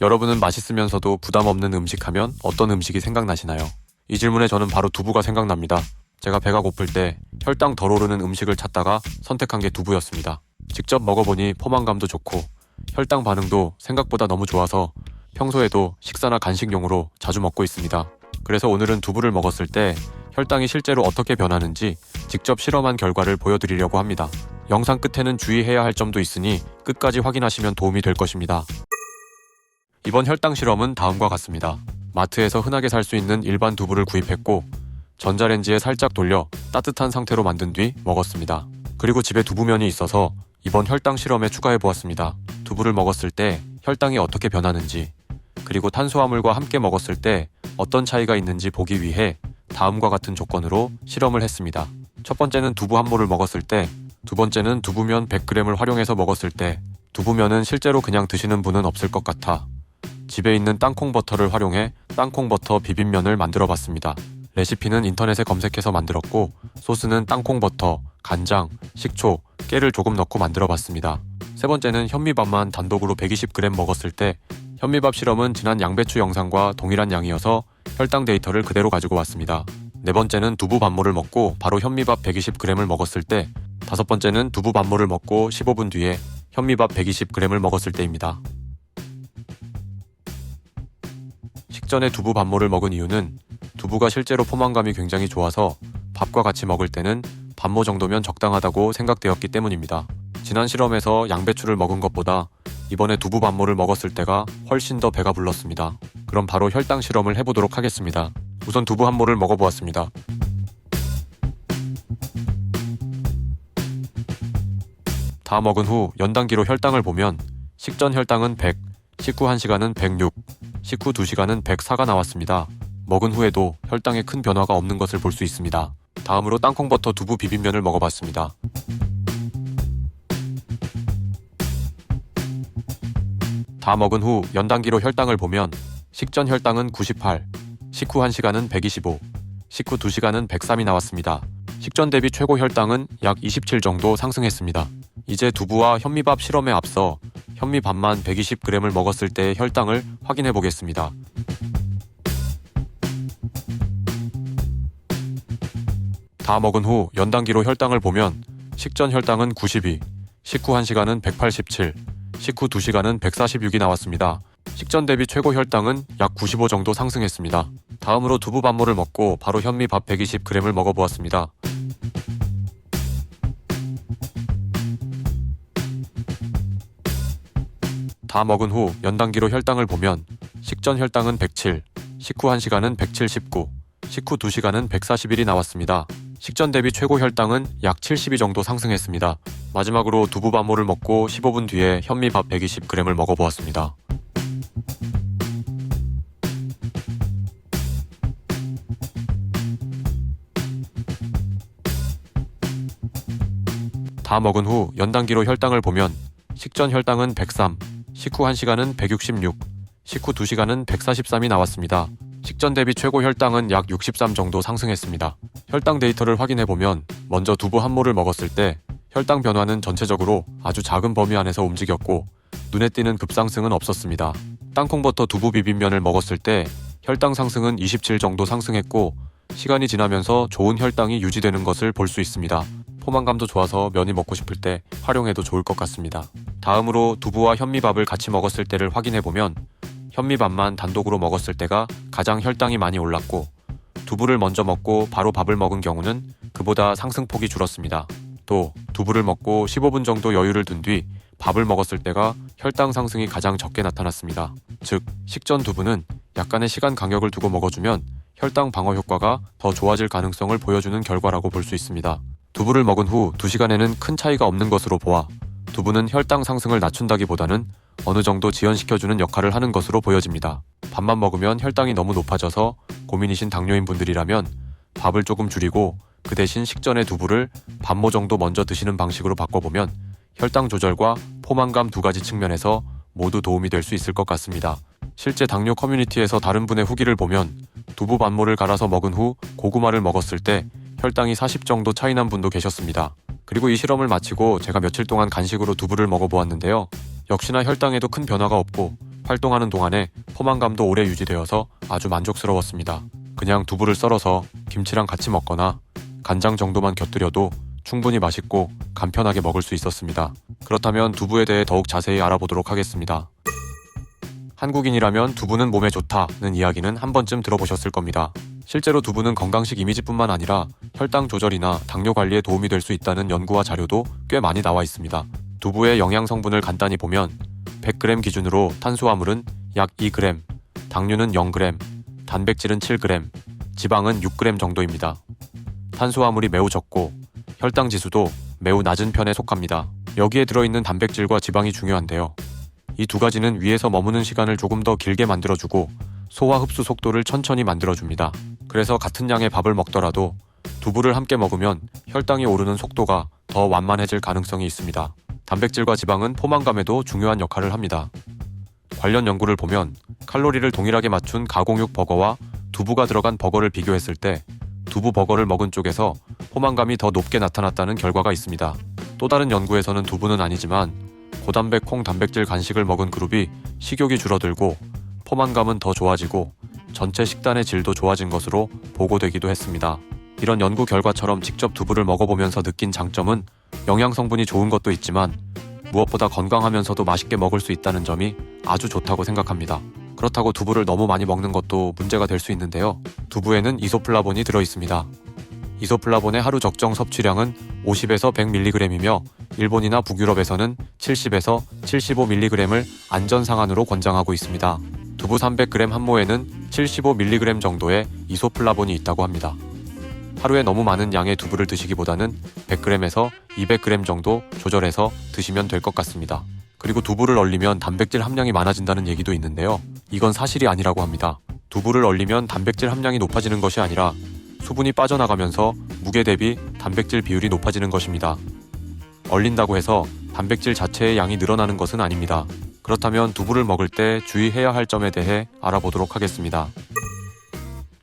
여러분은 맛있으면서도 부담 없는 음식 하면 어떤 음식이 생각나시나요? 이 질문에 저는 바로 두부가 생각납니다. 제가 배가 고플 때 혈당 덜 오르는 음식을 찾다가 선택한 게 두부였습니다. 직접 먹어보니 포만감도 좋고 혈당 반응도 생각보다 너무 좋아서 평소에도 식사나 간식용으로 자주 먹고 있습니다. 그래서 오늘은 두부를 먹었을 때 혈당이 실제로 어떻게 변하는지 직접 실험한 결과를 보여드리려고 합니다. 영상 끝에는 주의해야 할 점도 있으니 끝까지 확인하시면 도움이 될 것입니다. 이번 혈당 실험은 다음과 같습니다. 마트에서 흔하게 살 수 있는 일반 두부를 구입했고 전자레인지에 살짝 돌려 따뜻한 상태로 만든 뒤 먹었습니다. 그리고 집에 두부면이 있어서 이번 혈당 실험에 추가해 보았습니다. 두부를 먹었을 때 혈당이 어떻게 변하는지, 그리고 탄수화물과 함께 먹었을 때 어떤 차이가 있는지 보기 위해 다음과 같은 조건으로 실험을 했습니다. 첫 번째는 두부 한 모를 먹었을 때, 두 번째는 두부면 100g을 활용해서 먹었을 때. 두부면은 실제로 그냥 드시는 분은 없을 것 같아 집에 있는 땅콩 버터를 활용해 땅콩 버터 비빔면을 만들어 봤습니다. 레시피는 인터넷에 검색해서 만들었고 소스는 땅콩 버터, 간장, 식초, 깨를 조금 넣고 만들어 봤습니다. 세 번째는 현미밥만 단독으로 120g 먹었을 때. 현미밥 실험은 지난 양배추 영상과 동일한 양이어서 혈당 데이터를 그대로 가지고 왔습니다. 네 번째는 두부 반모를 먹고 바로 현미밥 120g을 먹었을 때. 다섯 번째는 두부 반모를 먹고 15분 뒤에 현미밥 120g을 먹었을 때입니다. 식전에 두부 반모를 먹은 이유는 두부가 실제로 포만감이 굉장히 좋아서 밥과 같이 먹을 때는 반모 정도면 적당하다고 생각되었기 때문입니다. 지난 실험에서 양배추를 먹은 것보다 이번에 두부 반모를 먹었을 때가 훨씬 더 배가 불렀습니다. 그럼 바로 혈당 실험을 해보도록 하겠습니다. 우선 두부 한 모를 먹어보았습니다. 다 먹은 후 연단기로 혈당을 보면 식전 혈당은 100, 식후 1시간은 106, 식후 2시간은 104가 나왔습니다. 먹은 후에도 혈당에 큰 변화가 없는 것을 볼 수 있습니다. 다음으로 땅콩버터 두부 비빔면을 먹어봤습니다. 다 먹은 후 연단기로 혈당을 보면 식전 혈당은 98, 식후 1시간은 125, 식후 2시간은 103이 나왔습니다. 식전 대비 최고 혈당은 약 27 정도 상승했습니다. 이제 두부와 현미밥 실험에 앞서 현미밥만 120g을 먹었을 때의 혈당을 확인해 보겠습니다. 다 먹은 후 연단기로 혈당을 보면 식전 혈당은 92, 식후 1시간은 187, 식후 2시간은 146이 나왔습니다. 식전 대비 최고 혈당은 약 95 정도 상승했습니다. 다음으로 두부 반모를 먹고 바로 현미밥 120g을 먹어보았습니다. 다 먹은 후 연단기로 혈당을 보면 식전 혈당은 107, 식후 1시간은 179, 식후 2시간은 141이 나왔습니다. 식전 대비 최고 혈당은 약 72 정도 상승했습니다. 마지막으로 두부 반모를 먹고 15분 뒤에 현미밥 120g을 먹어보았습니다. 다 먹은 후 연단기로 혈당을 보면 식전 혈당은 103, 식후 1시간은 166, 식후 2시간은 143이 나왔습니다. 식전 대비 최고 혈당은 약 63 정도 상승했습니다. 혈당 데이터를 확인해보면 먼저 두부 한 모를 먹었을 때 혈당 변화는 전체적으로 아주 작은 범위 안에서 움직였고 눈에 띄는 급상승은 없었습니다. 땅콩버터 두부 비빔면을 먹었을 때 혈당 상승은 27 정도 상승했고 시간이 지나면서 좋은 혈당이 유지되는 것을 볼 수 있습니다. 포만감도 좋아서 면이 먹고 싶을 때 활용해도 좋을 것 같습니다. 다음으로 두부와 현미밥을 같이 먹었을 때를 확인해보면 현미밥만 단독으로 먹었을 때가 가장 혈당이 많이 올랐고 두부를 먼저 먹고 바로 밥을 먹은 경우는 그보다 상승폭이 줄었습니다. 또 두부를 먹고 15분 정도 여유를 둔 뒤 밥을 먹었을 때가 혈당 상승이 가장 적게 나타났습니다. 즉 식전 두부는 약간의 시간 간격을 두고 먹어주면 혈당 방어 효과가 더 좋아질 가능성을 보여주는 결과라고 볼 수 있습니다. 두부를 먹은 후 2시간에는 큰 차이가 없는 것으로 보아 두부는 혈당 상승을 낮춘다기보다는 어느 정도 지연시켜주는 역할을 하는 것으로 보여집니다. 밥만 먹으면 혈당이 너무 높아져서 고민이신 당뇨인 분들이라면 밥을 조금 줄이고 그 대신 식전에 두부를 반모 정도 먼저 드시는 방식으로 바꿔보면 혈당 조절과 포만감 두 가지 측면에서 모두 도움이 될 수 있을 것 같습니다. 실제 당뇨 커뮤니티에서 다른 분의 후기를 보면 두부 반모를 갈아서 먹은 후 고구마를 먹었을 때 혈당이 40 정도 차이 난 분도 계셨습니다. 그리고 이 실험을 마치고 제가 며칠 동안 간식으로 두부를 먹어보았는데요. 역시나 혈당에도 큰 변화가 없고 활동하는 동안에 포만감도 오래 유지되어서 아주 만족스러웠습니다. 그냥 두부를 썰어서 김치랑 같이 먹거나 간장 정도만 곁들여도 충분히 맛있고 간편하게 먹을 수 있었습니다. 그렇다면 두부에 대해 더욱 자세히 알아보도록 하겠습니다. 한국인이라면 두부는 몸에 좋다는 이야기는 한 번쯤 들어보셨을 겁니다. 실제로 두부는 건강식 이미지뿐만 아니라 혈당 조절이나 당뇨 관리에 도움이 될 수 있다는 연구와 자료도 꽤 많이 나와 있습니다. 두부의 영양 성분을 간단히 보면 100g 기준으로 탄수화물은 약 2g, 당류는 0g, 단백질은 7g, 지방은 6g 정도입니다. 탄수화물이 매우 적고 혈당 지수도 매우 낮은 편에 속합니다. 여기에 들어있는 단백질과 지방이 중요한데요. 이 두 가지는 위에서 머무는 시간을 조금 더 길게 만들어주고 소화 흡수 속도를 천천히 만들어줍니다. 그래서 같은 양의 밥을 먹더라도 두부를 함께 먹으면 혈당이 오르는 속도가 더 완만해질 가능성이 있습니다. 단백질과 지방은 포만감에도 중요한 역할을 합니다. 관련 연구를 보면 칼로리를 동일하게 맞춘 가공육 버거와 두부가 들어간 버거를 비교했을 때 두부 버거를 먹은 쪽에서 포만감이 더 높게 나타났다는 결과가 있습니다. 또 다른 연구에서는 두부는 아니지만 고단백 콩 단백질 간식을 먹은 그룹이 식욕이 줄어들고 포만감은 더 좋아지고 전체 식단의 질도 좋아진 것으로 보고되기도 했습니다. 이런 연구 결과처럼 직접 두부를 먹어보면서 느낀 장점은 영양 성분이 좋은 것도 있지만 무엇보다 건강하면서도 맛있게 먹을 수 있다는 점이 아주 좋다고 생각합니다. 그렇다고 두부를 너무 많이 먹는 것도 문제가 될 수 있는데요. 두부에는 이소플라본이 들어있습니다. 이소플라본의 하루 적정 섭취량은 50에서 100mg이며 일본이나 북유럽에서는 70에서 75mg을 안전상한으로 권장하고 있습니다. 두부 300g 한 모에는 75mg 정도의 이소플라본이 있다고 합니다. 하루에 너무 많은 양의 두부를 드시기보다는 100g에서 200g 정도 조절해서 드시면 될 것 같습니다. 그리고 두부를 얼리면 단백질 함량이 많아진다는 얘기도 있는데요. 이건 사실이 아니라고 합니다. 두부를 얼리면 단백질 함량이 높아지는 것이 아니라 수분이 빠져나가면서 무게 대비 단백질 비율이 높아지는 것입니다. 얼린다고 해서 단백질 자체의 양이 늘어나는 것은 아닙니다. 그렇다면 두부를 먹을 때 주의해야 할 점에 대해 알아보도록 하겠습니다.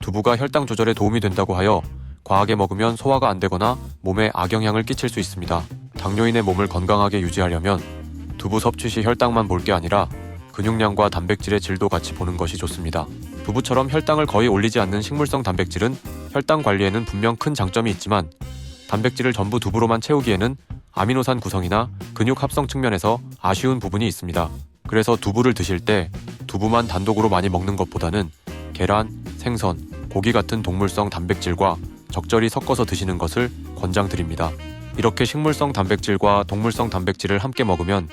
두부가 혈당 조절에 도움이 된다고 하여 과하게 먹으면 소화가 안 되거나 몸에 악영향을 끼칠 수 있습니다. 당뇨인의 몸을 건강하게 유지하려면 두부 섭취 시 혈당만 볼 게 아니라 근육량과 단백질의 질도 같이 보는 것이 좋습니다. 두부처럼 혈당을 거의 올리지 않는 식물성 단백질은 혈당 관리에는 분명 큰 장점이 있지만 단백질을 전부 두부로만 채우기에는 아미노산 구성이나 근육 합성 측면에서 아쉬운 부분이 있습니다. 그래서 두부를 드실 때 두부만 단독으로 많이 먹는 것보다는 계란, 생선, 고기 같은 동물성 단백질과 적절히 섞어서 드시는 것을 권장드립니다. 이렇게 식물성 단백질과 동물성 단백질을 함께 먹으면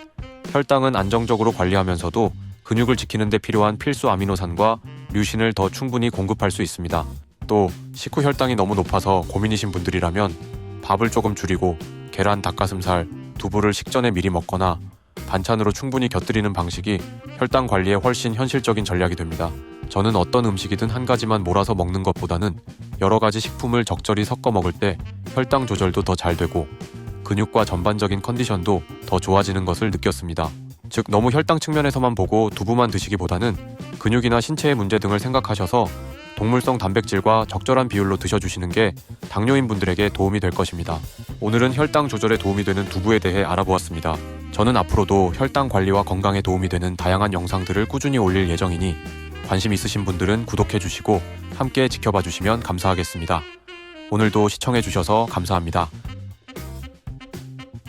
혈당은 안정적으로 관리하면서도 근육을 지키는 데 필요한 필수 아미노산과 류신을 더 충분히 공급할 수 있습니다. 또 식후 혈당이 너무 높아서 고민이신 분들이라면 밥을 조금 줄이고 계란, 닭가슴살, 두부를 식전에 미리 먹거나 반찬으로 충분히 곁들이는 방식이 혈당 관리에 훨씬 현실적인 전략이 됩니다. 저는 어떤 음식이든 한 가지만 몰아서 먹는 것보다는 여러 가지 식품을 적절히 섞어 먹을 때 혈당 조절도 더 잘 되고 근육과 전반적인 컨디션도 더 좋아지는 것을 느꼈습니다. 즉 너무 혈당 측면에서만 보고 두부만 드시기보다는 근육이나 신체의 문제 등을 생각하셔서 동물성 단백질과 적절한 비율로 드셔주시는 게 당뇨인 분들에게 도움이 될 것입니다. 오늘은 혈당 조절에 도움이 되는 두부에 대해 알아보았습니다. 저는 앞으로도 혈당 관리와 건강에 도움이 되는 다양한 영상들을 꾸준히 올릴 예정이니 관심 있으신 분들은 구독해주시고 함께 지켜봐 주시면 감사하겠습니다. 오늘도 시청해주셔서 감사합니다.